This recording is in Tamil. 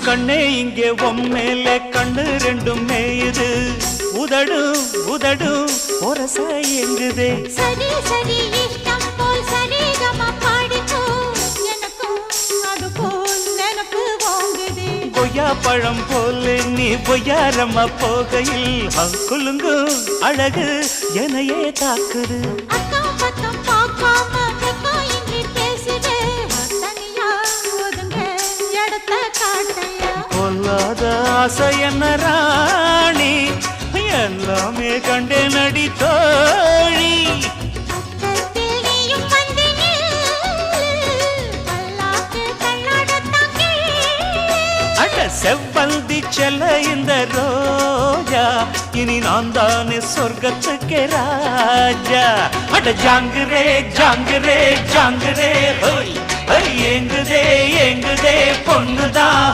கண்ணே இங்கே உம்மேலே கண்ணு ரெண்டும் மேயுது, உதடும் உதடும் ஒரச எங்குதே. சரி சரி இஷ்டம் போல் சரிகமா பாடிக்கோ, எனக்கும் அது போல் நினப்பு வாங்குதே. கொய்யா பழம் போல நீ பொய்யாரம்மா போகையில் குலுங்கும் அழகு எனையே தாக்குது. அக்கம் பக்கம் பார்க்காம வெக்கம் இன்றி பேசுதே, தனியா ஒதுங்க இடத்த காட்டையா. கொல்லாத ஆசை என்ன ராணி, எல்லாமே கண்டே நடி தோழி. பக்கத்தில் நீயும் வந்து நில்லு, பல்லாக்கு தள்ளாடத்தான் கேளு. அட செவ்வந்தி செல்ல இந்த ரோஜா, இனி நான் தானே சொர்க்கத்துக்கே ராஜா. அட ஜாங்குரே ஜாங்குரே ஜாங்குரே ஹோய், ஏங்குதே ஏங்குதே பொண்ணுதான்.